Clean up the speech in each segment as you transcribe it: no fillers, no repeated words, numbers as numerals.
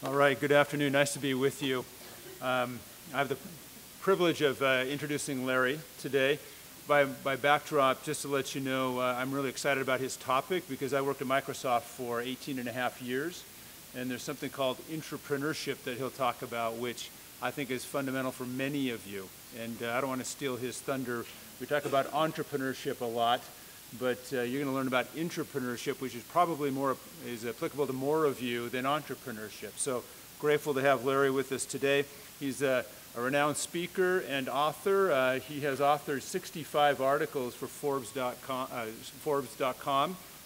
All right, good afternoon. Nice to be with you. I have the privilege of introducing Larry today. By backdrop, just to let you know, I'm really excited about his topic because I worked at Microsoft for 18 and a half years, and there's something called intrapreneurship that he'll talk about, which I think is fundamental for many of you. And I don't want to steal his thunder. We talk about entrepreneurship a lot, but you're going to learn about intrapreneurship, which is probably is applicable to more of you than entrepreneurship. So grateful to have Larry with us today. He's a renowned speaker and author. He has authored 65 articles for Forbes.com.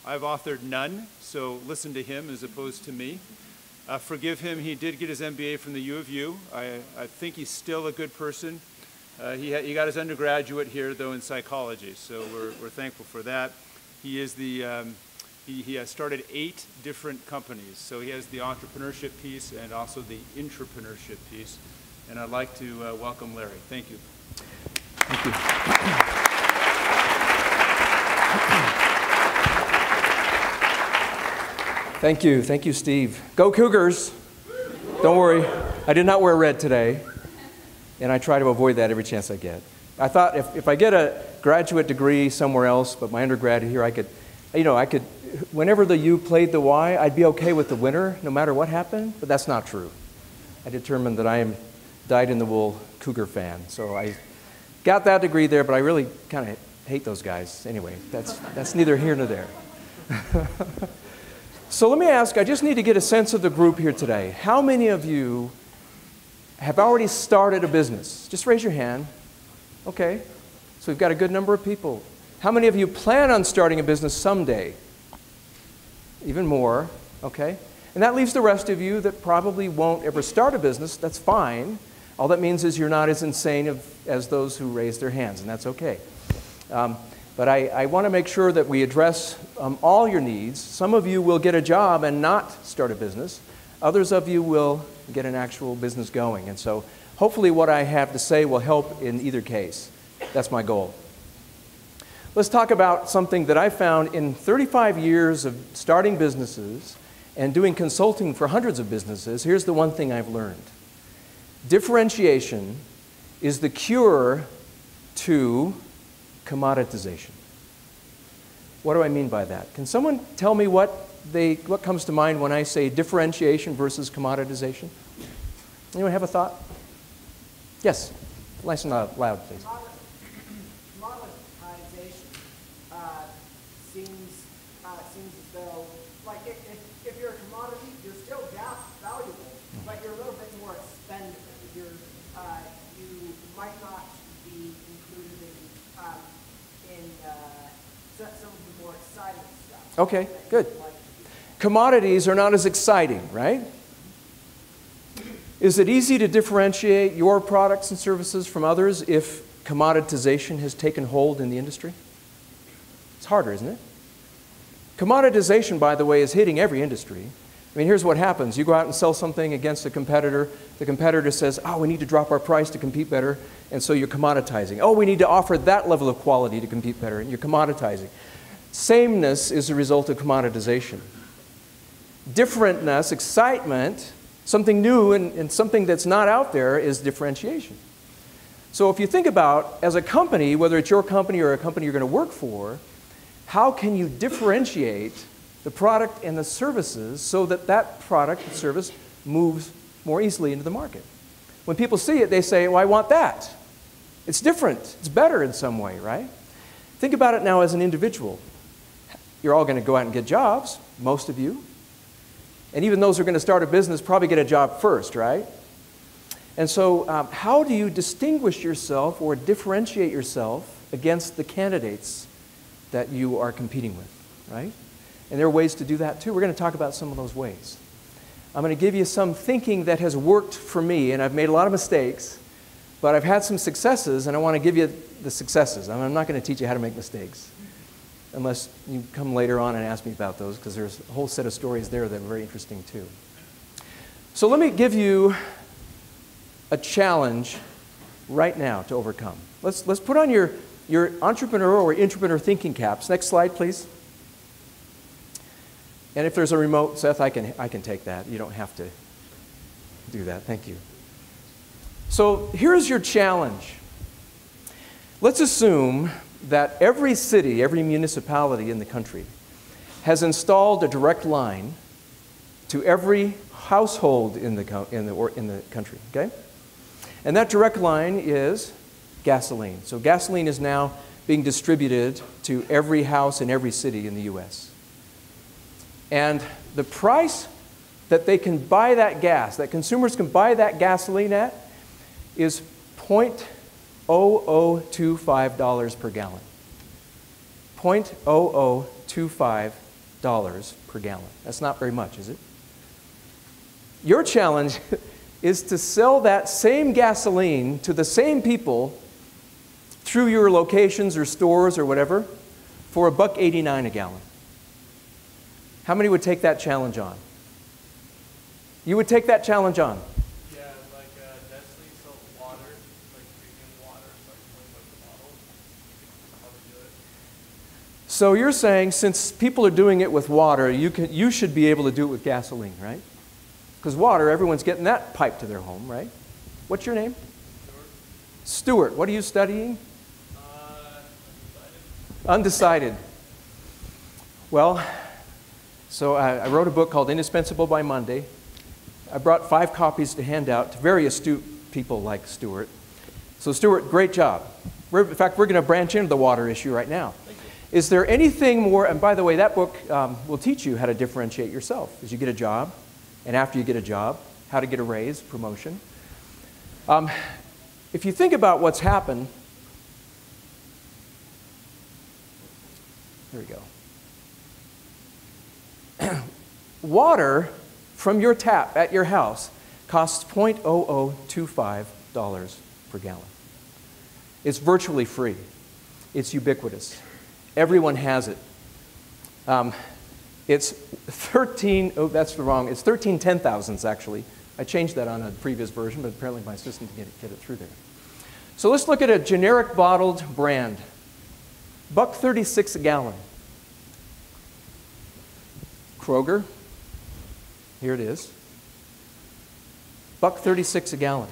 I've authored none, so listen to him as opposed to me. Forgive him, he did get his MBA from the U of U. I think he's still a good person. He got his undergraduate here, though, in psychology, so we're thankful for that. He is he has started 8 different companies, so he has the entrepreneurship piece and also the intrapreneurship piece. And I'd like to welcome Larry. Thank you. Thank you. Thank you. Thank you, Steve. Go Cougars. Don't worry. I did not wear red today, and I try to avoid that every chance I get. I thought if I get a graduate degree somewhere else, but my undergrad here, I could, whenever the U played the Y, I'd be okay with the winner, no matter what happened, but that's not true. I determined that I am dyed-in-the-wool Cougar fan, so I got that degree there, but I really kind of hate those guys. Anyway, that's neither here nor there. So let me ask, I just need to get a sense of the group here today. How many of you have already started a business? Just raise your hand. Okay, so we've got a good number of people. How many of you plan on starting a business someday? Even more, okay? And that leaves the rest of you that probably won't ever start a business. That's fine. All that means is you're not as insane as those who raise their hands, and that's okay. But I want to make sure that we address all your needs. Some of you will get a job and not start a business. Others of you will get an actual business going. And so hopefully what I have to say will help in either case. That's my goal. Let's talk about something that I found in 35 years of starting businesses and doing consulting for hundreds of businesses. Here's the one thing I've learned. Differentiation is the cure to commoditization. What do I mean by that? Can someone tell me what comes to mind when I say differentiation versus commoditization? Anyone have a thought? Yes, nice and loud, please. Commoditization seems as though, like, if you're a commodity, you're still valuable, but you're a little bit more expendable. You might not be included in some of the more exciting stuff. Okay, good. Commodities are not as exciting, right? Is it easy to differentiate your products and services from others if commoditization has taken hold in the industry? It's harder, isn't it? Commoditization, by the way, is hitting every industry. I mean, here's what happens. You go out and sell something against a competitor. The competitor says, oh, we need to drop our price to compete better, and so you're commoditizing. Oh, we need to offer that level of quality to compete better, and you're commoditizing. Sameness is a result of commoditization. Differentness, excitement, something new and something that's not out there is differentiation. So if you think about, as a company, whether it's your company or a company you're going to work for, how can you differentiate the product and the services so that that product and service moves more easily into the market? When people see it, they say, well, I want that. It's different. It's better in some way, right? Think about it now as an individual. You're all going to go out and get jobs, most of you. And even those who are going to start a business probably get a job first, right? And so how do you distinguish yourself or differentiate yourself against the candidates that you are competing with, right? And there are ways to do that too. We're going to talk about some of those ways. I'm going to give you some thinking that has worked for me, and I've made a lot of mistakes, but I've had some successes, and I want to give you the successes. I'm not going to teach you how to make mistakes, unless you come later on and ask me about those, because there's a whole set of stories there that are very interesting too. So let me give you a challenge right now to overcome. Let's put on your entrepreneur or intrapreneur thinking caps. Next slide, please. And if there's a remote, Seth, I can take that. You don't have to do that. Thank you. So here's your challenge. Let's assume that every city, every municipality in the country has installed a direct line to every household in the country, okay? And that direct line is gasoline. So gasoline is now being distributed to every house in every city in the U.S. And the price that they can buy that gas, that consumers can buy that gasoline at, is $0.0025 per gallon. $0.0025 per gallon. That's not very much, is it? Your challenge is to sell that same gasoline to the same people through your locations or stores or whatever for $1.89 a gallon. How many would take that challenge on? You would take that challenge on? Yeah, like Nestle sells water, like premium water, it's like $20 a bottle. How would you do it? So you're saying since people are doing it with water, you should be able to do it with gasoline, right? Because water, everyone's getting that pipe to their home, right? What's your name? Stuart. What are you studying? Undecided. Well, so I wrote a book called Indispensable by Monday. I brought 5 copies to hand out to very astute people like Stuart. So Stuart, great job. In fact, we're going to branch into the water issue right now. Is there anything more, and by the way, that book will teach you how to differentiate yourself as you get a job, and after you get a job, how to get a raise, promotion. If you think about what's happened, there we go. Water from your tap at your house costs $0.0025 per gallon. It's virtually free. It's ubiquitous. Everyone has it. It's 13, oh, that's wrong. It's 13 ten-thousandths, actually. I changed that on a previous version, but apparently my assistant didn't get it through there. So let's look at a generic bottled brand. $1.36 a gallon. Kroger, here it is. $1.36 a gallon.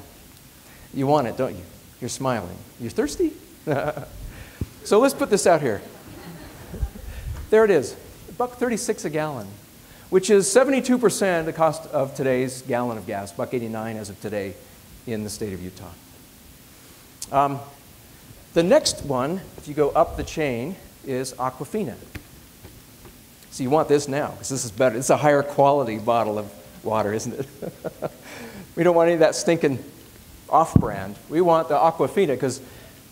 You want it, don't you? You're smiling. You're thirsty? So let's put this out here. There it is. $1.36 a gallon, which is 72% the cost of today's gallon of gas, $1.89 as of today in the state of Utah. The next one, if you go up the chain, is Aquafina. So you want this now, because this is better. It's a higher quality bottle of water, isn't it? We don't want any of that stinking off-brand. We want the Aquafina, because,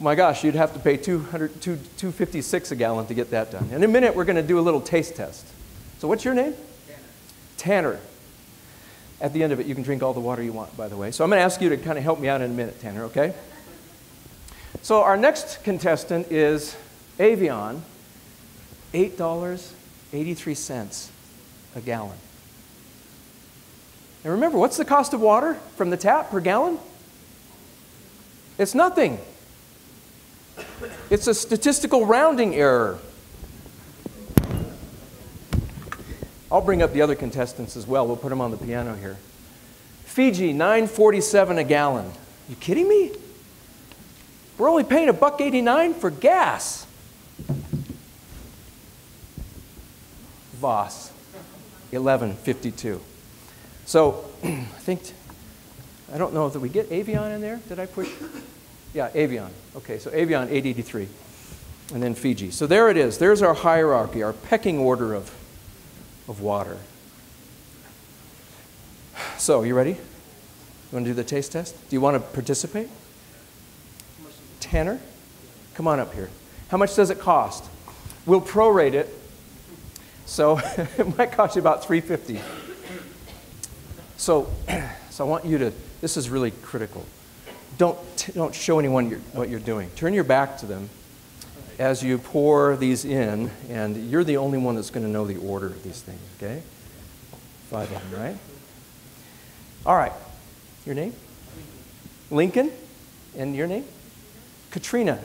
my gosh, you'd have to pay $2.56 a gallon to get that done. In a minute, we're going to do a little taste test. So what's your name? Tanner. At the end of it, you can drink all the water you want, by the way. So I'm going to ask you to kind of help me out in a minute, Tanner, okay? So our next contestant is Avion, $8.83 a gallon. And remember, what's the cost of water from the tap per gallon? It's nothing. It's a statistical rounding error. I'll bring up the other contestants as well. We'll put them on the piano here. Fiji, $9.47 a gallon. You kidding me? We're only paying $1.89 for gas. Voss, $11.52. So I don't know if we get Avion in there. Did I push? Yeah, Avion. Okay, so Avion, $8.83. And then Fiji. So there it is. There's our hierarchy, our pecking order of water. So, you ready? You want to do the taste test? Do you want to participate? Tanner, come on up here. How much does it cost? We'll prorate it. So it might cost you about $3.50. So I want you to, this is really critical. Don't show anyone what you're doing. Turn your back to them as you pour these in, and you're the only one that's going to know the order of these things, okay? 5 of them, right? All right. Your name? Lincoln. And your name? Katrina.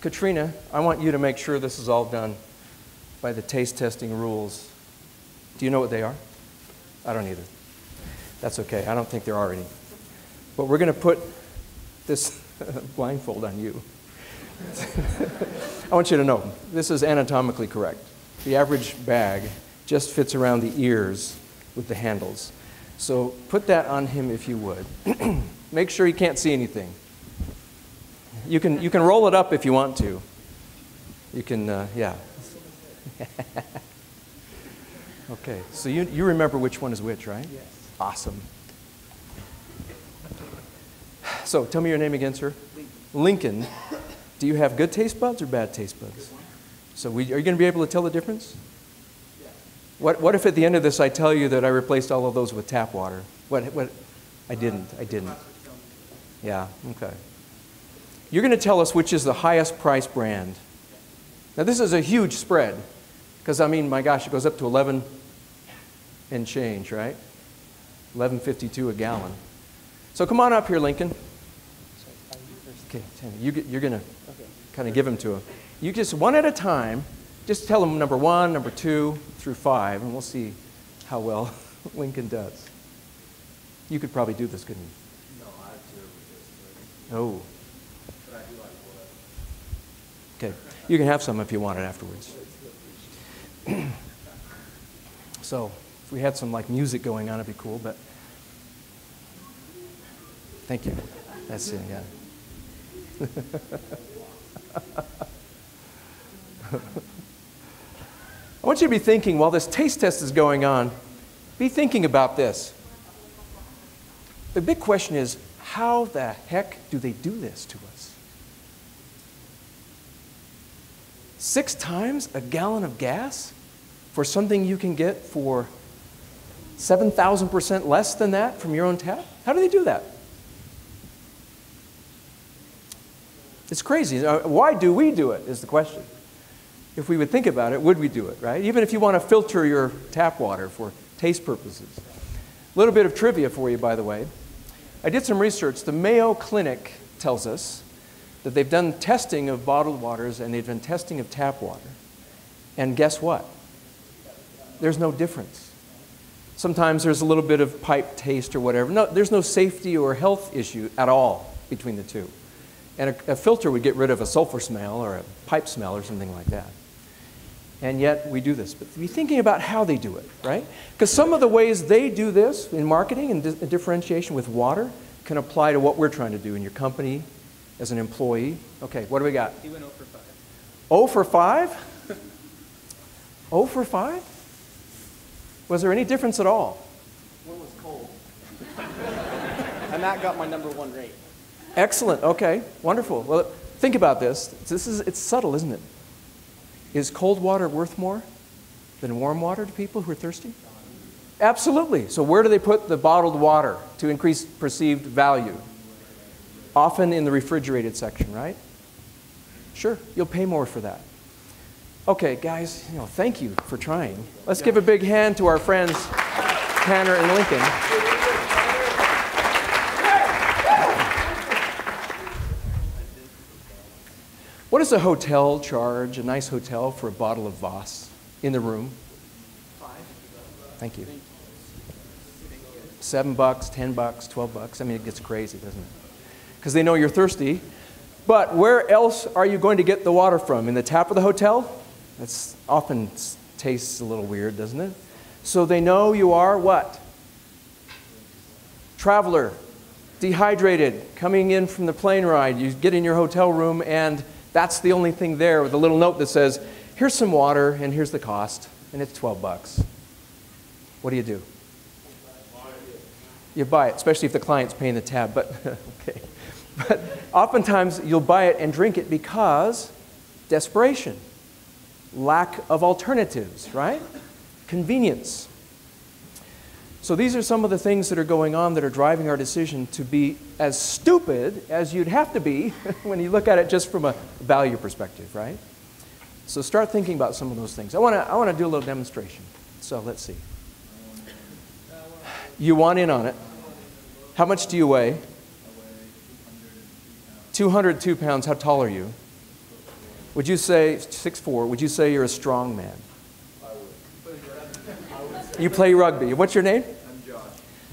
Katrina, I want you to make sure this is all done by the taste testing rules. Do you know what they are? I don't either. That's okay. I don't think there are any. But we're going to put this blindfold on you. I want you to know, this is anatomically correct. The average bag just fits around the ears with the handles. So put that on him if you would. Make sure he can't see anything. You can roll it up if you want to. You can, yeah. Okay, so you remember which one is which, right? Yes. Awesome. So tell me your name again, sir. Lincoln. Do you have good taste buds or bad taste buds? So are you going to be able to tell the difference? Yes. What if at the end of this I tell you that I replaced all of those with tap water? What? I didn't. Yeah, okay. You're going to tell us which is the highest price brand. Now this is a huge spread, because I mean, my gosh, it goes up to 11 and change, right? 11.52 a gallon. So come on up here, Lincoln. Okay, you're going to kind of give them to him. You just one at a time, just tell him number 1, number 2, through 5, and we'll see how well Lincoln does. You could probably do this, couldn't you? No, I do with this. Oh. But I do like water. Okay, you can have some if you want it afterwards. So, if we had some like music going on, it'd be cool, but thank you. That's it, yeah. I want you to be thinking, while this taste test is going on, be thinking about this. The big question is, how the heck do they do this to us? 6 times a gallon of gas for something you can get for 7,000% less than that from your own tap? How do they do that? It's crazy. Why do we do it is the question. If we would think about it, would we do it, right? Even if you want to filter your tap water for taste purposes. A little bit of trivia for you, by the way. I did some research. The Mayo Clinic tells us that they've done testing of bottled waters and they've done testing of tap water. And guess what? There's no difference. Sometimes there's a little bit of pipe taste or whatever. No, there's no safety or health issue at all between the two. And a filter would get rid of a sulfur smell or a pipe smell or something like that. And yet we do this. But be thinking about how they do it, right? Because some of the ways they do this in marketing and differentiation with water can apply to what we're trying to do in your company as an employee. Okay, what do we got? He went 0 for 5. 0 for 5? 0 for 5? Was there any difference at all? One was cold. And that got my number 1 rate. Excellent. Okay. Wonderful. Well, think about this. It's subtle, isn't it? Is cold water worth more than warm water to people who are thirsty? Absolutely. So where do they put the bottled water to increase perceived value? Often in the refrigerated section, right? Sure. You'll pay more for that. Okay, guys, thank you for trying. Let's give a big hand to our friends Tanner and Lincoln. What does a hotel charge, a nice hotel, for a bottle of Voss in the room? 5. Thank you. $7, $10, $12. I mean, it gets crazy, doesn't it? Because they know you're thirsty. But where else are you going to get the water from? In the tap of the hotel? That's often tastes a little weird, doesn't it? So they know you are what? Traveler, dehydrated, coming in from the plane ride. You get in your hotel room and that's the only thing there with a little note that says, here's some water and here's the cost, and it's $12. What do? You buy it, especially if the client's paying the tab, but okay. But oftentimes you'll buy it and drink it because desperation, lack of alternatives, right? Convenience. So these are some of the things that are going on that are driving our decision to be as stupid as you'd have to be when you look at it just from a value perspective, right? So start thinking about some of those things. I want to do a little demonstration. So let's see. You want in on it. How much do you weigh? 202 pounds. How tall are you? Would you say 6'4"? Would you say you're a strong man? You play rugby. What's your name? I'm Josh.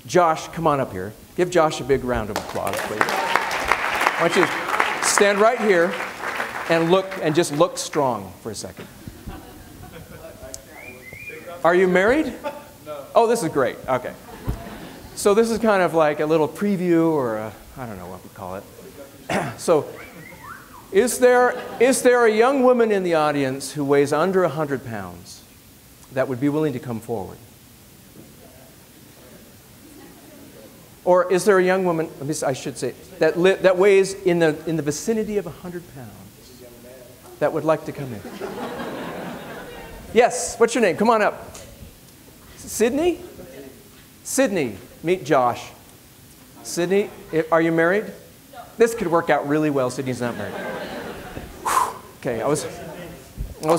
Josh, come on up here. Give Josh a big round of applause, please. I want you to stand right here and just look strong for a second. Are you married? No. Oh, this is great. Okay. So this is kind of like a little preview, or I don't know what we call it. So is there a young woman in the audience who weighs under 100 pounds that would be willing to come forward? Or is there a young woman, I should say, that weighs in the vicinity of 100 pounds that would like to come in? Yes, what's your name? Come on up. Sydney? Sydney, meet Josh. Sydney, are you married? No. This could work out really well. Sydney's not married. Whew. Okay, I was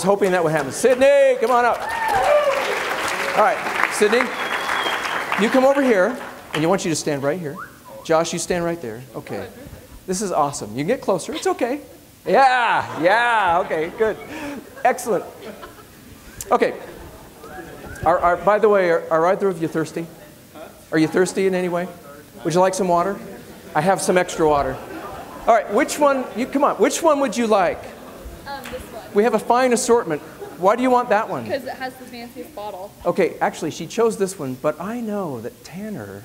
hoping that would happen. Sydney, come on up. All right, Sydney, you come over here, and I want you to stand right here. Josh, you stand right there. Okay. This is awesome. You can get closer. It's okay. Yeah, okay, good. Excellent. Okay. By the way, are either of you thirsty? Are you thirsty in any way? Would you like some water? I have some extra water. All right, which one, come on, which one would you like? This one. We have a fine assortment. Why do you want that one? Because it has the fanciest bottle. Okay, actually, she chose this one, but I know that Tanner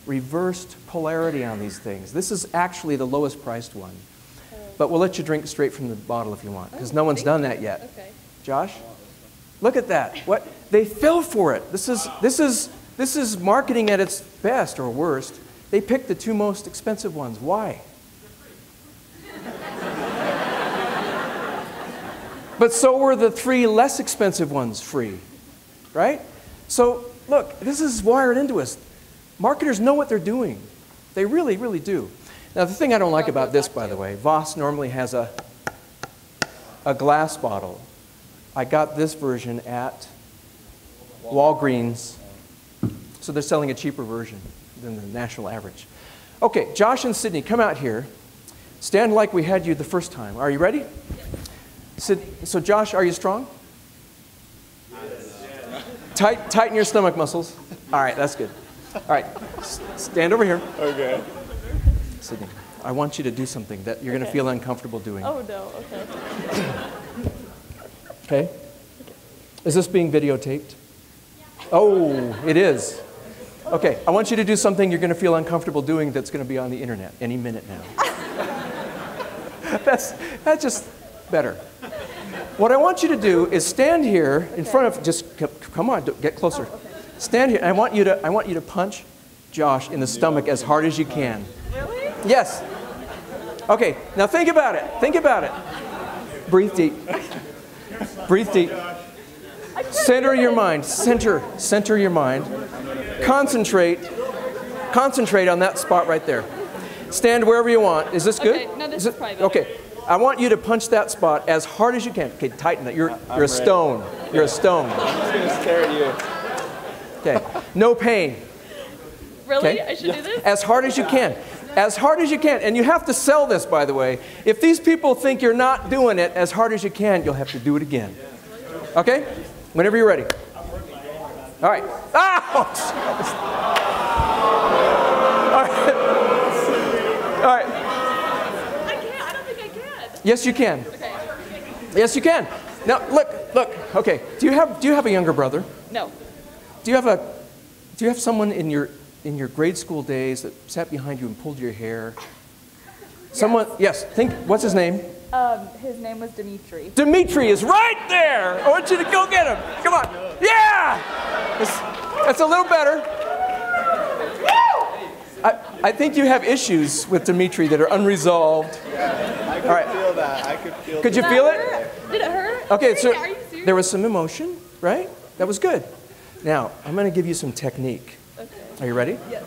reversed polarity on these things. This is actually the lowest priced one. But we'll let you drink straight from the bottle if you want, because no one's done that yet. Okay. Josh? Look at that. What? They fell for it. This is marketing at its best or worst. They picked the two most expensive ones. Why? But so were the three less expensive ones free, right? So look, this is wired into us. Marketers know what they're doing. They really, really do. Now the thing I don't like about this, by the way, Voss normally has a glass bottle. I got this version at Walgreens. So they're selling a cheaper version than the national average. Okay, Josh and Sydney, come out here. Stand like we had you the first time. Are you ready? So Josh, are you strong? Tighten your stomach muscles. All right, that's good. All right, stand over here. Okay. Sydney, I want you to do something that you're going to feel uncomfortable doing. Oh, no, okay. Okay? Is this being videotaped? Oh, it is. Okay, I want you to do something you're going to feel uncomfortable doing that's going to be on the internet any minute now. That's just better. What I want you to do is stand here in front of, just come on, get closer. Oh, okay. Stand here. I want you to punch Josh in the stomach as hard as you can. Really? Yes. Okay, now think about it. Think about it. Breathe deep. Breathe deep. Center your mind. Center your mind. Concentrate on that spot right there. Stand wherever you want. Is this good? Okay, no, this is probably better. Okay. I want you to punch that spot as hard as you can. Okay, tighten that. You're a stone. You're a stone. I'm just going to stare at you. Okay. No pain. Really? Okay. I should do this? As hard as you can. As hard as you can. And you have to sell this, by the way. If these people think you're not doing it as hard as you can, you'll have to do it again. Okay? Whenever you're ready. All right. Ah! All right. I can't. I don't think I can. Yes, you can. Okay. Yes, you can. Now, look. Okay. Do you have a younger brother? No. Do you have someone in your grade school days that sat behind you and pulled your hair? Someone, yes, what's his name? His name was Dimitri. Dimitri is right there. I want you to go get him. Come on. Yeah! That's a little better. I think you have issues with Dimitri that are unresolved. I could feel that. I could feel Could you Did feel that it? hurt? Did it hurt? Okay, so Are you serious? there was some emotion, right? That was good. Now, I'm going to give you some technique. Okay. Are you ready? Yes.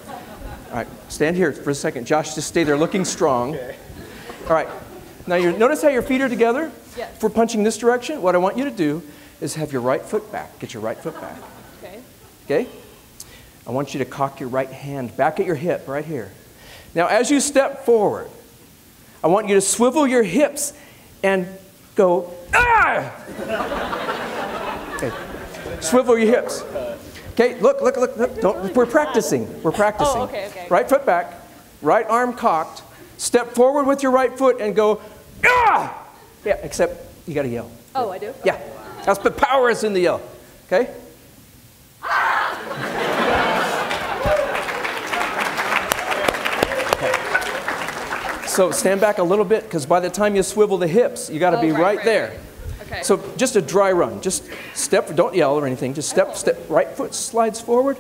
All right, stand here for a second. Josh, just stay there looking strong. Okay. All right. Now, notice how your feet are together? Yes. For punching this direction, what I want you to do is have your right foot back. Get your right foot back. Okay. Okay? I want you to cock your right hand back at your hip right here. Now, as you step forward, I want you to swivel your hips and go, ah! Okay. Swivel your hips. Okay, look. Don't, we're practicing. We're practicing. Oh, okay. Right foot back, right arm cocked. Step forward with your right foot and go, ah! Yeah, except you got to yell. Oh, I do? Yeah, that's the power is in the yell. Okay? So stand back a little bit, because by the time you swivel the hips, you got to be right there. Okay. So just a dry run. Just step, don't yell or anything. Just step, right foot slides forward.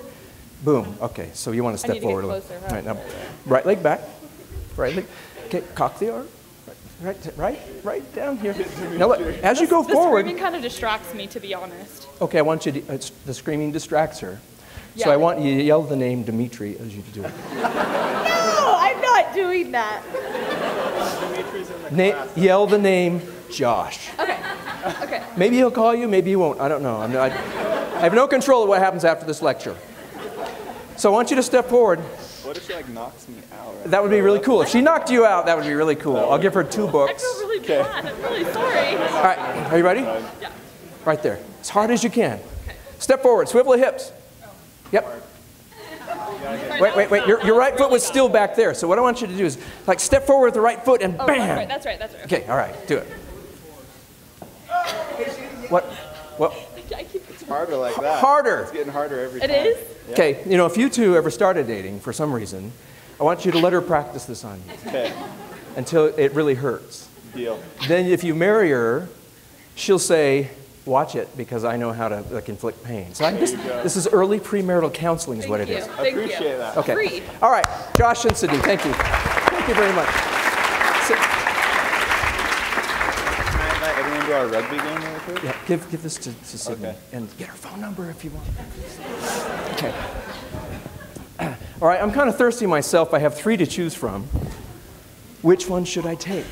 Boom. Okay, so you want to step need to get forward a little. closer, huh? All right, now, right leg back. Right leg. Okay, cock the arm. Right down here. Now look, as you go The forward. screaming kind of distracts me, to be honest. Okay, I want you to, the screaming distracts her. So Yeah. I want you to yell the name Dimitri as you do it. No, I'm not doing that. Dimitri's in the class. Yell the name Josh. Okay. Maybe he'll call you, maybe he won't. I don't know. I have no control of what happens after this lecture. So I want you to step forward. What if she like knocks me out? Right? That would be really cool. If she knocked you out, that would be really cool. I'll give her 2 I books. feel really bad. I'm really sorry. All right, are you ready? Yeah. Right there. As hard as you can. Step forward, swivel the hips. Yep. Wait. Your right foot was still back there. So what I want you to do is like step forward with the right foot and Oh, bam. that's right. Okay, all right, do it. What? I keep It's harder like that. Harder. It's getting harder every It time. is? Okay, you know, if you two ever started dating for some reason, I want you to let her practice this on you Okay, until it really hurts. deal. Then if you marry her, she'll say, watch it because I know how to like, inflict pain. So this is early premarital counseling is what it is. Thank you. Appreciate that. Okay. Free. All right, Josh and Sydney, thank you. Thank you very much. Can I invite everyone to our rugby game really quick? Yeah, give this to Sydney Okay. and get her phone number if you want. Okay. All right, I'm kind of thirsty myself. I have 3 to choose from. Which one should I take?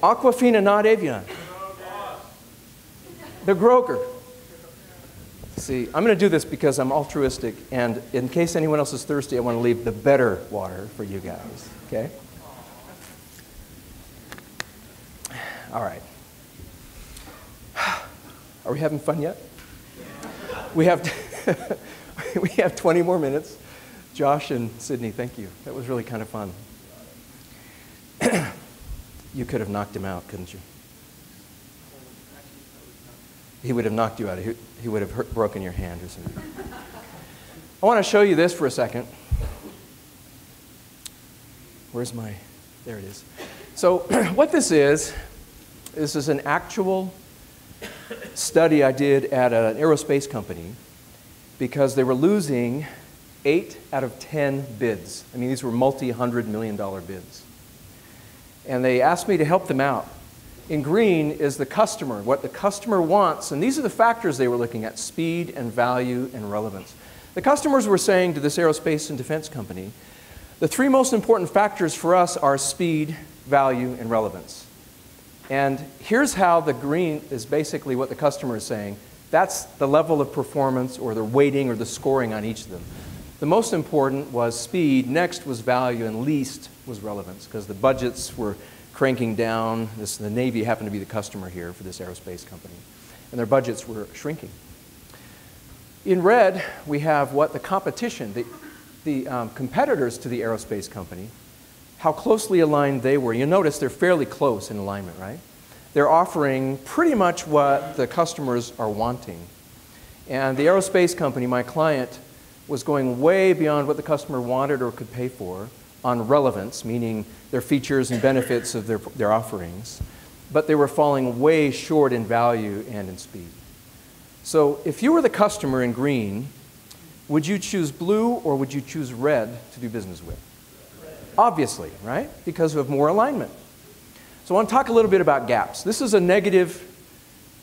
Aquafina, not Evian. The Groker. See, I'm going to do this because I'm altruistic, and in case anyone else is thirsty, I want to leave the better water for you guys, okay? All right. Are we having fun yet? We have, we have 20 more minutes. Josh and Sydney, thank you. That was really kind of fun. You could have knocked him out, couldn't you? He would have knocked you out. He would have broken your hand or something. I want to show you this for a second. Where's my, there it is. So what this is an actual study I did at an aerospace company because they were losing 8 out of 10 bids. I mean, these were multi-$100-million bids. And they asked me to help them out. In green is the customer, what the customer wants, and these are the factors they were looking at: speed and value and relevance. The customers were saying to this aerospace and defense company, the 3 most important factors for us are speed, value, and relevance. And here's how the green is basically what the customer is saying. That's the level of performance or the weighting or the scoring on each of them. The most important was speed, next was value, and least was relevance because the budgets were cranking down. The Navy happened to be the customer here for this aerospace company, and their budgets were shrinking. In red, we have what the competition, the competitors to the aerospace company, how closely aligned they were. You notice they're fairly close in alignment, right? They're offering pretty much what the customers are wanting. And the aerospace company, my client, was going way beyond what the customer wanted or could pay for on relevance, meaning their features and benefits of their offerings, but they were falling way short in value and in speed. So if you were the customer in green, would you choose blue or would you choose red to do business with? Obviously, right? Because of more alignment. So I want to talk a little bit about gaps. This is a negative,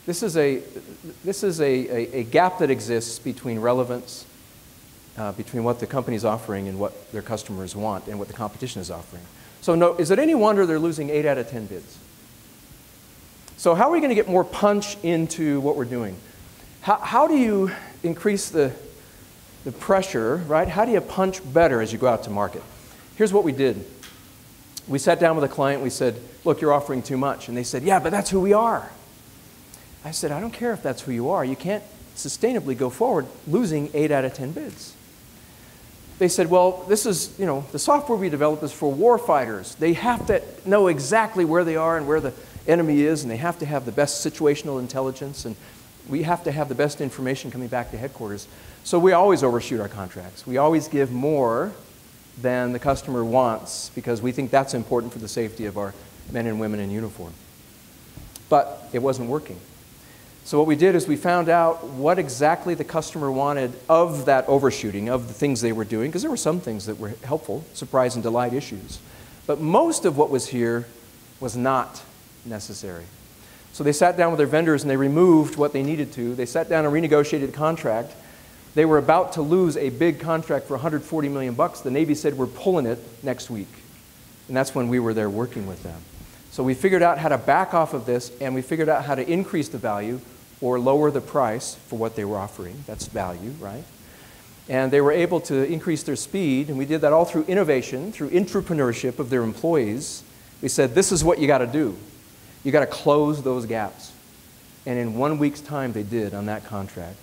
this is a gap that exists between relevance, between what the company's offering and what their customers want and what the competition is offering. So no, is it any wonder they're losing 8 out of 10 bids? So how are we going to get more punch into what we're doing? How do you increase the pressure, right? How do you punch better as you go out to market? Here's what we did. We sat down with a client. We said, look, you're offering too much. And they said, yeah, but that's who we are. I said, I don't care if that's who you are. You can't sustainably go forward losing 8 out of 10 bids. They said, well, this is, the software we develop is for war fighters. They have to know exactly where they are and where the enemy is, and they have to have the best situational intelligence, and we have to have the best information coming back to headquarters. So we always overshoot our contracts. We always give more than the customer wants because we think that's important for the safety of our men and women in uniform. But it wasn't working. So what we did is we found out what exactly the customer wanted of that overshooting, of the things they were doing, because there were some things that were helpful, surprise and delight issues. But most of what was here was not necessary. So they sat down with their vendors and they removed what they needed to. They sat down and renegotiated a contract. They were about to lose a big contract for $140 million. The Navy said, we're pulling it next week. And that's when we were there working with them. So we figured out how to back off of this, and we figured out how to increase the value or lower the price for what they were offering. That's value, right? And they were able to increase their speed, and we did that all through innovation, through intrapreneurship of their employees. We said, this is what you got to do. You got to close those gaps. And in 1 week's time, they did on that contract.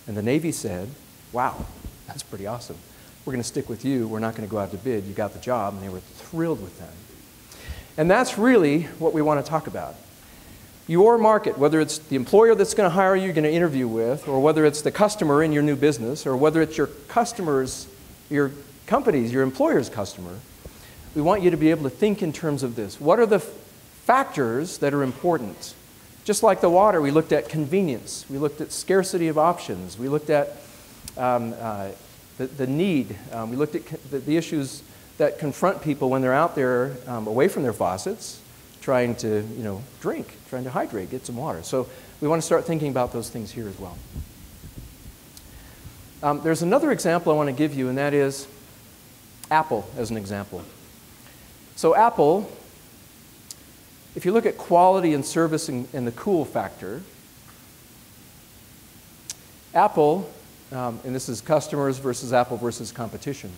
And the Navy said, wow, that's pretty awesome. We're going to stick with you. We're not going to go out to bid. You got the job. And they were thrilled with that. And that's really what we want to talk about. Your market, whether it's the employer that's going to hire you, you're going to interview with, or whether it's the customer in your new business, or whether it's your customers, your company's, your employer's customer, we want you to be able to think in terms of this. What are the factors that are important? Just like the water, we looked at convenience. We looked at scarcity of options. We looked at the need. We looked at the issues that confront people when they're out there away from their faucets, trying to drink, trying to hydrate, get some water. So we want to start thinking about those things here as well. There's another example I want to give you, and that is Apple as an example. So Apple, if you look at quality and service and the cool factor, Apple, and this is customers versus Apple versus competition.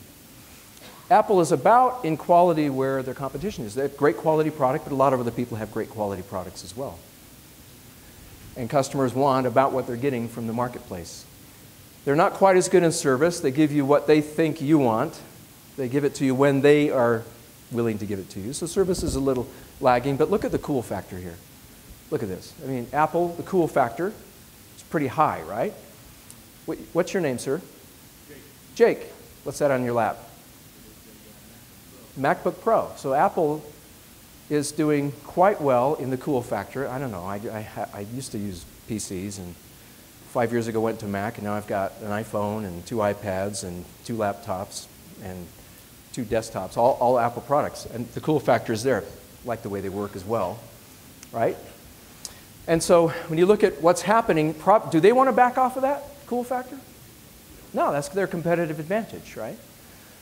Apple is about in quality where their competition is. They have great quality product, but a lot of other people have great quality products as well. And customers want about what they're getting from the marketplace. They're not quite as good in service. They give you what they think you want. They give it to you when they are willing to give it to you. So service is a little lagging, but look at the cool factor here. Look at this. I mean, Apple, the cool factor, is pretty high, right? What's your name, sir? Jake. What's that on your lap? MacBook Pro. So Apple is doing quite well in the cool factor. I don't know. I used to use PCs, and 5 years ago went to Mac, and now I've got an iPhone and 2 iPads and 2 laptops and 2 desktops, all Apple products. And the cool factor is there. I like the way they work as well, right? And so when you look at what's happening, do they want to back off of that cool factor? No, that's their competitive advantage, right?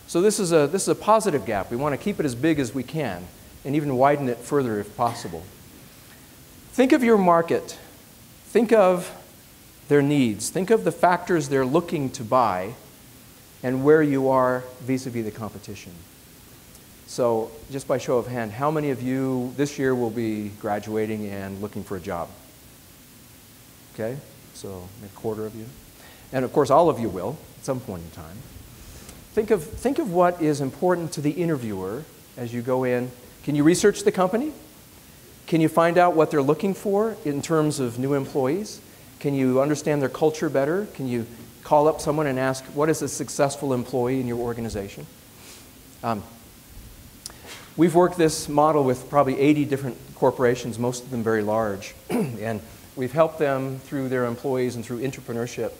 So this is a positive gap. We want to keep it as big as we can and even widen it further if possible. Think of your market. Think of their needs. Think of the factors they're looking to buy and where you are vis-a-vis the competition. So just by show of hand, how many of you this year will be graduating and looking for a job? Okay, so a quarter of you. And of course, all of you will at some point in time. Think of what is important to the interviewer as you go in. Can you research the company? Can you find out what they're looking for in terms of new employees? Can you understand their culture better? Can you call up someone and ask, what is a successful employee in your organization? We've worked this model with probably 80 different corporations, most of them very large. And we've helped them through their employees and through intrapreneurship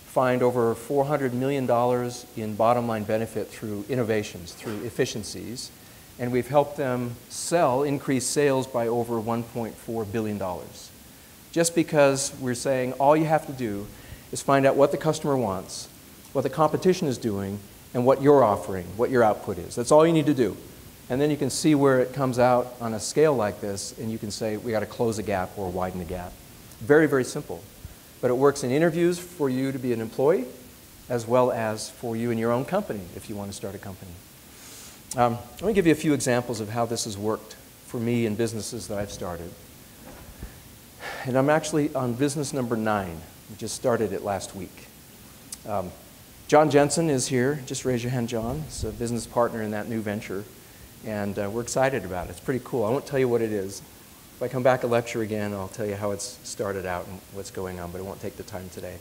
find over $400 million in bottom line benefit through innovations, through efficiencies. And we've helped them increase sales by over $1.4 billion. Just because we're saying all you have to do is find out what the customer wants, what the competition is doing, and what you're offering, what your output is. That's all you need to do. And then you can see where it comes out on a scale like this, and you can say, we got to close a gap or widen the gap. Very, very simple. But it works in interviews for you to be an employee, as well as for you in your own company, if you want to start a company. Let me give you a few examples of how this has worked for me in businesses that I've started. And I'm actually on business number 9 We just started it last week. John Jensen is here. Just raise your hand, John. He's a business partner in that new venture. And we're excited about it. It's pretty cool. I won't tell you what it is. If I come back and lecture again, I'll tell you how it's started out and what's going on, but it won't take the time today.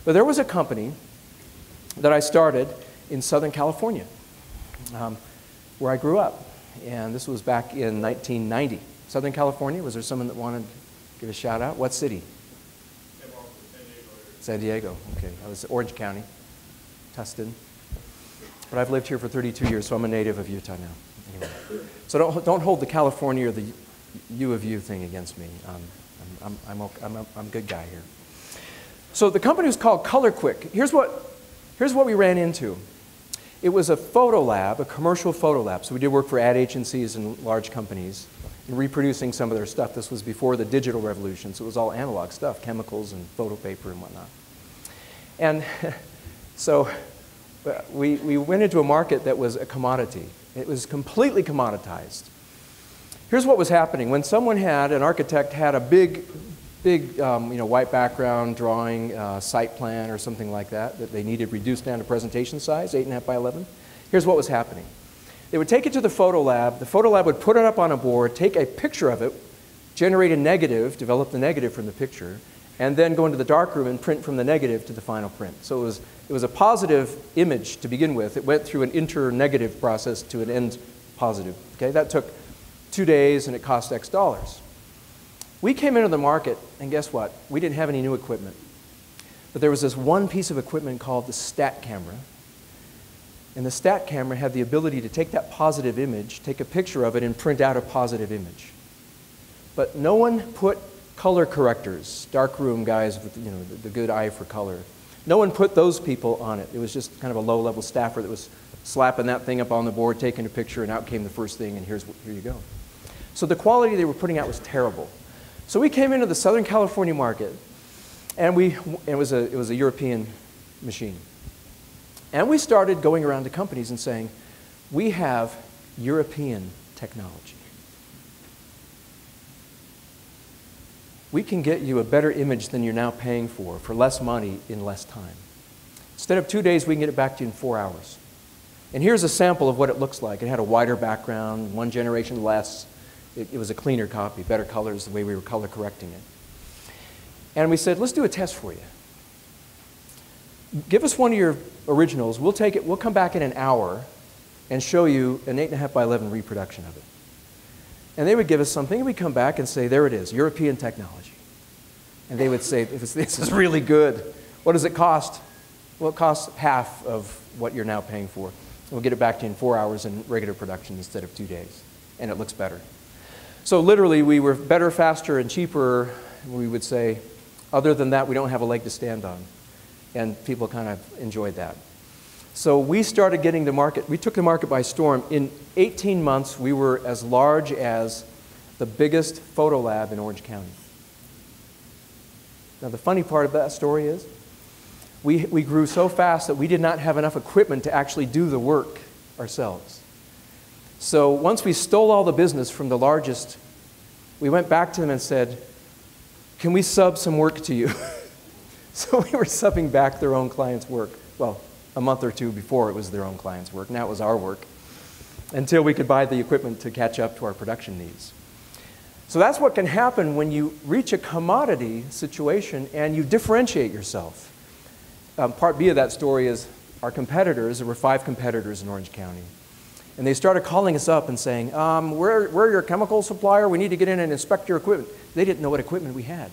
But there was a company that I started in Southern California, where I grew up. And this was back in 1990. Southern California, was there someone that wanted to give a shout out? What city? San Diego. Okay, I was Orange County, Tustin. But I've lived here for 32 years, so I'm a native of Utah now. Anyway. So don't hold the California or the U of U thing against me. I'm a good guy here. So the company was called Color Quick. Here's what we ran into. It was a photo lab, a commercial photo lab. So we did work for ad agencies and large companies in reproducing some of their stuff. This was before the digital revolution, so it was all analog stuff, chemicals and photo paper and whatnot. And so we went into a market that was a commodity. It was completely commoditized. Here's what was happening. When someone an architect had a big white background drawing, site plan or something like that they needed reduced down to presentation size, 8.5 by 11. Here's what was happening. They would take it to the photo lab. The photo lab would put it up on a board, take a picture of it, generate a negative, develop the negative from the picture, and then go into the darkroom and print from the negative to the final print. So it was a positive image to begin with. It went through an inter-negative process to an end positive. Okay? That took 2 days and it cost X dollars. We came into the market, and guess what? We didn't have any new equipment. But there was this one piece of equipment called the stat camera. And the stat camera had the ability to take that positive image, take a picture of it, and print out a positive image. But no one put color correctors, darkroom guys with the good eye for color. No one put those people on it. It was just kind of a low-level staffer that was slapping that thing up on the board, taking a picture, and out came the first thing, and here you go. So the quality they were putting out was terrible. So we came into the Southern California market, and it was a European machine. And we started going around to companies and saying, we have European technology. We can get you a better image than you're now paying for less money in less time. Instead of 2 days, we can get it back to you in 4 hours. And here's a sample of what it looks like. It had a wider background, one generation less. It was a cleaner copy, better colors, the way we were color correcting it. And we said, let's do a test for you. Give us one of your originals. We'll take it. We'll come back in an hour and show you an 8.5 by 11 reproduction of it. And they would give us something, and we'd come back and say, there it is, European technology. And they would say, this is really good. What does it cost? Well, it costs half of what you're now paying for. We'll get it back to you in 4 hours in regular production instead of 2 days. And it looks better. So literally, we were better, faster, and cheaper, we would say. Other than that, we don't have a leg to stand on. And people kind of enjoyed that. So we started getting the market. We took the market by storm. In 18 months, we were as large as the biggest photo lab in Orange County. Now, the funny part of that story is we grew so fast that we did not have enough equipment to actually do the work ourselves. So once we stole all the business from the largest, we went back to them and said, can we sub some work to you? So we were subbing back their own clients' work. Well, a month or two before it was their own clients' work. Now it was our work, until we could buy the equipment to catch up to our production needs. So that's what can happen when you reach a commodity situation and you differentiate yourself. Part B of that story is our competitors. There were 5 competitors in Orange County. And they started calling us up and saying, we're your chemical supplier. We need to get in and inspect your equipment. They didn't know what equipment we had.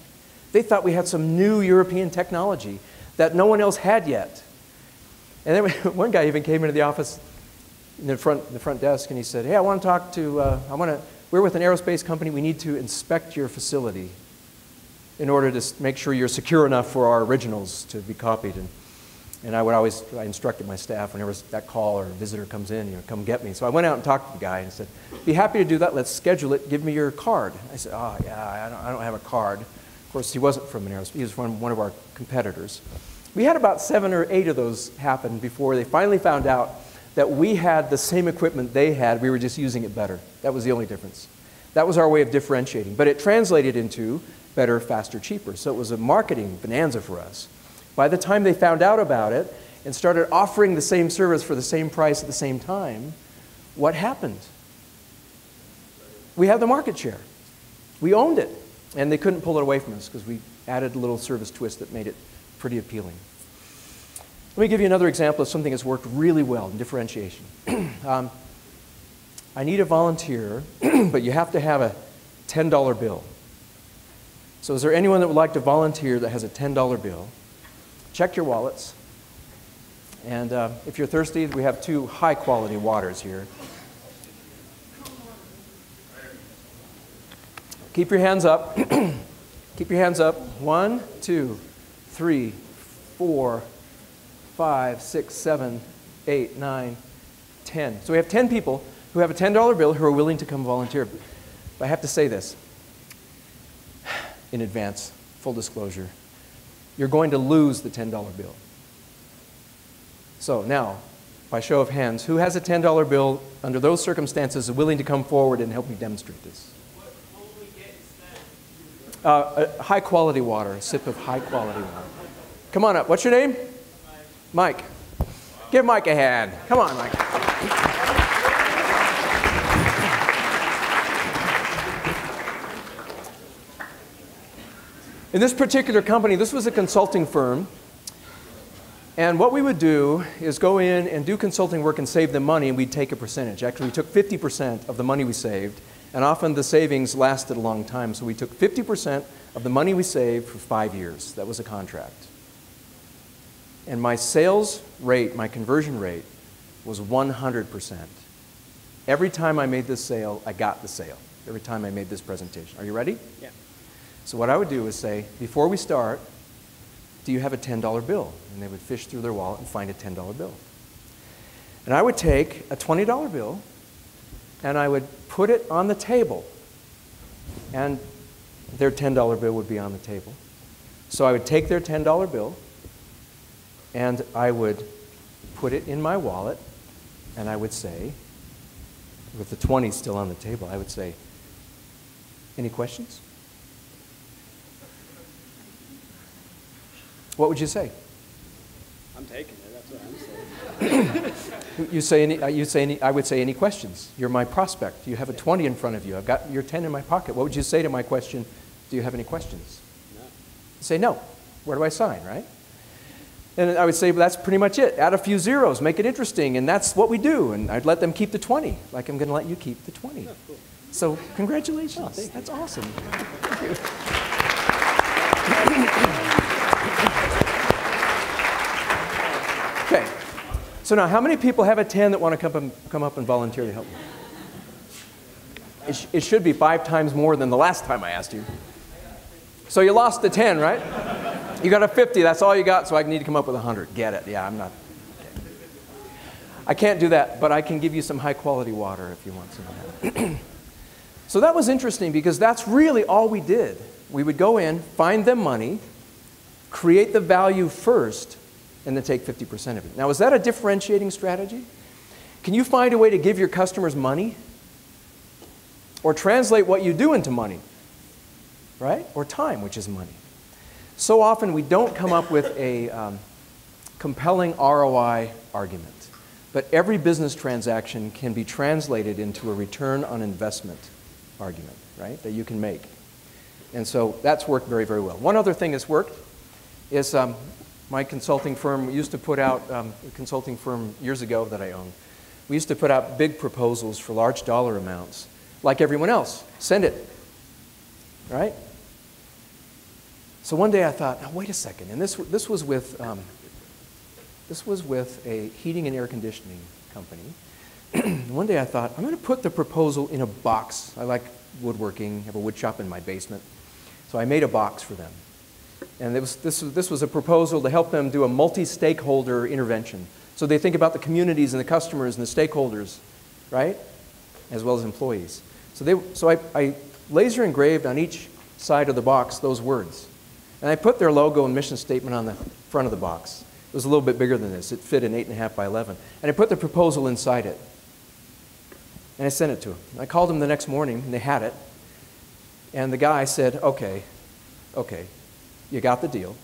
They thought we had some new European technology that no one else had yet. And then one guy even came into the office in the front desk and he said, hey, I want to talk to, we're with an aerospace company. We need to inspect your facility in order to make sure you're secure enough for our originals to be copied. And I instructed my staff whenever that call or visitor comes in, come get me. So I went out and talked to the guy and said, be happy to do that. Let's schedule it. Give me your card. I said, oh, yeah, I don't have a card. Of course, he wasn't from an aerospace. He was from one of our competitors. We had about 7 or 8 of those happen before they finally found out that we had the same equipment they had. We were just using it better. That was the only difference. That was our way of differentiating. But it translated into better, faster, cheaper. So it was a marketing bonanza for us. By the time they found out about it and started offering the same service for the same price at the same time, what happened? We had the market share. We owned it. And they couldn't pull it away from us because we added a little service twist that made it pretty appealing. Let me give you another example of something that's worked really well in differentiation. I need a volunteer, but you have to have a $10 bill. So is there anyone that would like to volunteer that has a $10 bill? Check your wallets. And if you're thirsty, we have 2 high-quality waters here. Keep your hands up. Keep your hands up. 1, 2, 3, 4, 5, 6, 7, 8, 9, 10. So we have 10 people who have a $10 bill who are willing to come volunteer. But I have to say this in advance, full disclosure. You're going to lose the $10 bill. So now, by show of hands, who has a $10 bill under those circumstances is willing to come forward and help me demonstrate this? What will we get instead? A high-quality water, a sip of high-quality water. Come on up. What's your name? Mike. Give Mike a hand. Come on, Mike. In this particular company, this was a consulting firm. And what we would do is go in and do consulting work and save them money, and we'd take a percentage. Actually, we took 50% of the money we saved, and often the savings lasted a long time. So we took 50% of the money we saved for 5 years. That was a contract. And my sales rate, my conversion rate, was 100%. Every time I made this sale, I got the sale. Every time I made this presentation. Are you ready? Yeah. So what I would do is say, before we start, do you have a $10 bill? And they would fish through their wallet and find a $10 bill. And I would take a $20 bill and I would put it on the table. And their $10 bill would be on the table. So I would take their $10 bill and I would put it in my wallet and I would say, with the 20 still on the table, I would say, any questions? What would you say? I'm taking it. That's what I'm saying. I would say, any questions? You're my prospect. You have a 20 in front of you. I've got your 10 in my pocket. What would you say to my question, do you have any questions? No. Say no. Where do I sign, right? And I would say, well, that's pretty much it. Add a few zeros, make it interesting, and that's what we do. And I'd let them keep the 20, like I'm going to let you keep the 20. Oh, cool. So congratulations. Oh, thank you. That's awesome. Thank you. Okay. So now, how many people have a 10 that want to come up and volunteer to help me? It should be 5 times more than the last time I asked you. So you lost the 10, right? You got a 50, that's all you got, so I need to come up with 100. Get it? Yeah, I'm not. Okay. I can't do that, but I can give you some high-quality water if you want some of that. So that was interesting because that's really all we did. We would go in, find them money, create the value first, and then take 50% of it. Now, is that a differentiating strategy? Can you find a way to give your customers money? Or translate what you do into money, right? Or time, which is money. So often we don't come up with a compelling ROI argument. But every business transaction can be translated into a return on investment argument, right, that you can make. And so that's worked very, very well. One other thing that's worked is my consulting firm used to put out, a consulting firm years ago that I owned, we used to put out big proposals for large dollar amounts, like everyone else. Send it, right? So one day I thought, now wait a second, and this was with a heating and air conditioning company. One day I thought, I'm going to put the proposal in a box. I like woodworking, have a wood shop in my basement. So I made a box for them. And this was a proposal to help them do a multi-stakeholder intervention. So they think about the communities and the customers and the stakeholders, right? As well as employees. So I laser engraved on each side of the box those words. And I put their logo and mission statement on the front of the box. It was a little bit bigger than this. It fit in 8.5 by 11. And I put the proposal inside it. And I sent it to him. I called him the next morning, and they had it. And the guy said, okay, you got the deal.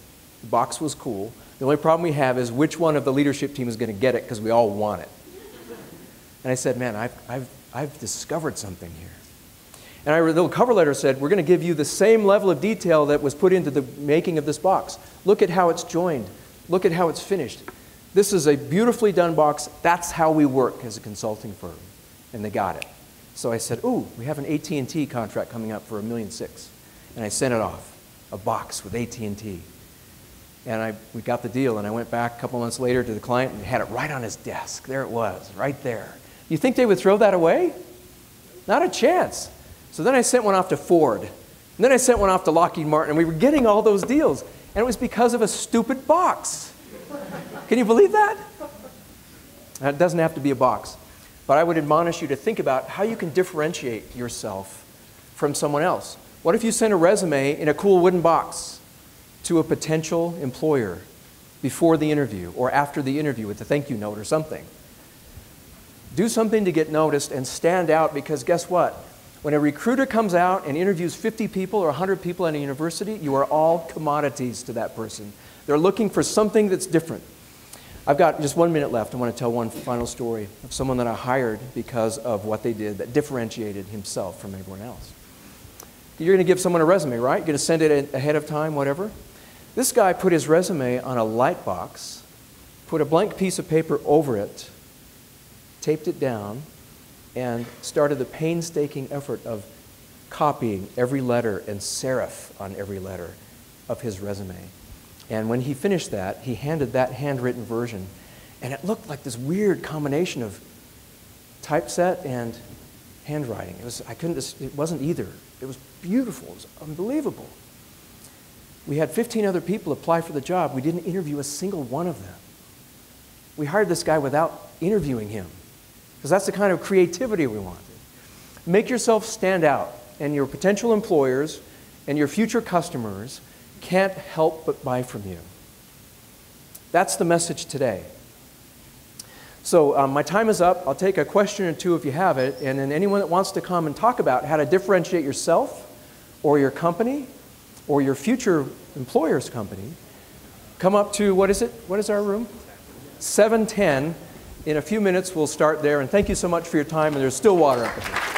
The box was cool. The only problem we have is which one of the leadership team is going to get it because we all want it. And I said, man, I've discovered something here. And the little cover letter said, we're going to give you the same level of detail that was put into the making of this box. Look at how it's joined. Look at how it's finished. This is a beautifully done box. That's how we work as a consulting firm. And they got it. So I said, ooh, we have an AT&T contract coming up for $1.6 million. And I sent it off, a box with AT&T. And we got the deal, and I went back a couple months later to the client and had it right on his desk. There it was, right there. You think they would throw that away? Not a chance. So then I sent one off to Ford. And then I sent one off to Lockheed Martin, and we were getting all those deals. And it was because of a stupid box. Can you believe that? Now, it doesn't have to be a box. But I would admonish you to think about how you can differentiate yourself from someone else. What if you sent a resume in a cool wooden box to a potential employer before the interview or after the interview with a thank you note or something? Do something to get noticed and stand out, because guess what? When a recruiter comes out and interviews 50 people or 100 people at a university, you are all commodities to that person. They're looking for something that's different. I've got just 1 minute left. I want to tell one final story of someone that I hired because of what they did that differentiated himself from everyone else. You're going to give someone a resume, right? You're going to send it ahead of time, whatever. This guy put his resume on a light box, put a blank piece of paper over it, taped it down, and started the painstaking effort of copying every letter and serif on every letter of his resume. And when he finished that, he handed that handwritten version, and it looked like this weird combination of typeset and handwriting. It wasn't either. It was beautiful. It was unbelievable. We had 15 other people apply for the job. We didn't interview a single one of them. We hired this guy without interviewing him, because that's the kind of creativity we wanted. Make yourself stand out, and your potential employers and your future customers can't help but buy from you. That's the message today. So my time is up. I'll take a question or two if you have it, and then anyone that wants to come and talk about how to differentiate yourself or your company or your future employer's company, come up to, what is it? What is our room? 710. In a few minutes, we'll start there, and thank you so much for your time, and there's still water up there.